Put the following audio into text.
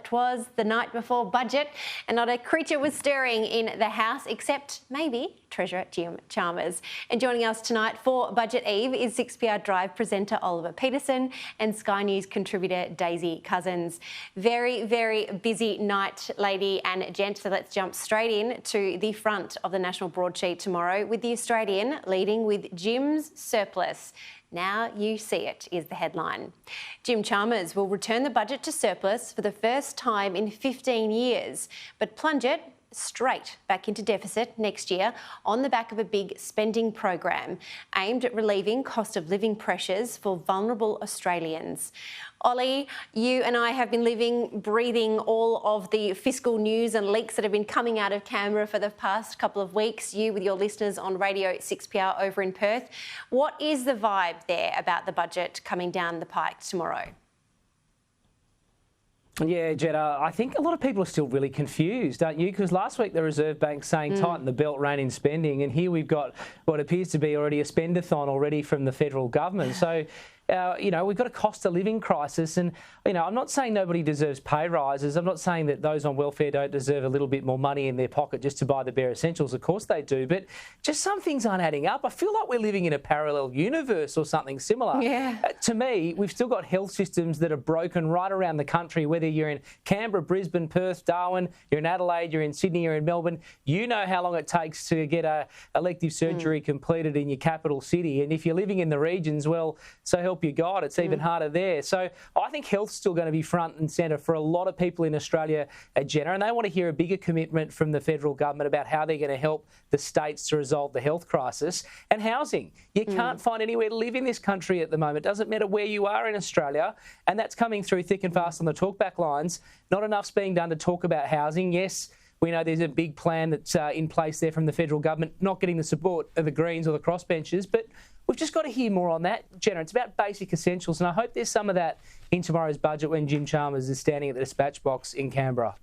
that was the night before budget, and not a creature was stirring in the House except maybe Treasurer Jim Chalmers. And joining us tonight for Budget Eve is 6PR Drive presenter Oliver Peterson and Sky News contributor Daisy Cousins. Very, very busy night, lady and gent, so let's jump straight in to the front of the national broadsheet tomorrow with the Australian leading with Jim's surplus. Now you see it is the headline. Jim Chalmers will return the budget to surplus for the first time in 15 years, but plunge it straight back into deficit next year on the back of a big spending program aimed at relieving cost of living pressures for vulnerable Australians. Ollie, you and I have been living, breathing all of the fiscal news and leaks that have been coming out of Canberra for the past couple of weeks, you with your listeners on Radio 6PR over in Perth. What is the vibe there about the budget coming down the pike tomorrow? Yeah, Jenna, I think a lot of people are still really confused, aren't you? Because last week the Reserve Bank saying tighten the belt, rein in spending, and here we've got what appears to be already a spendathon already from the federal government. So, we've got a cost of living crisis, and, I'm not saying nobody deserves pay rises. I'm not saying that those on welfare don't deserve a little bit more money in their pocket just to buy the bare essentials. Of course they do, but just some things aren't adding up. I feel like we're living in a parallel universe or something similar. Yeah. To me, we've still got health systems that are broken right around the country, whether you're in Canberra, Brisbane, Perth, Darwin, you're in Adelaide, you're in Sydney, you're in Melbourne. You know how long it takes to get a elective surgery completed in your capital city. And if you're living in the regions, well, so help you God, it's even harder there. So I think health's still going to be front and centre for a lot of people in Australia, Jenna, and they want to hear a bigger commitment from the federal government about how they're going to help the states to resolve the health crisis. And housing. You can't find anywhere to live in this country at the moment. It doesn't matter where you are in Australia, and that's coming through thick and fast on the talkback lines. Not enough's being done to talk about housing. Yes, we know there's a big plan that's in place there from the federal government, not getting the support of the Greens or the crossbenchers, but we've just got to hear more on that, Jenna. It's about basic essentials, and I hope there's some of that in tomorrow's budget when Jim Chalmers is standing at the dispatch box in Canberra.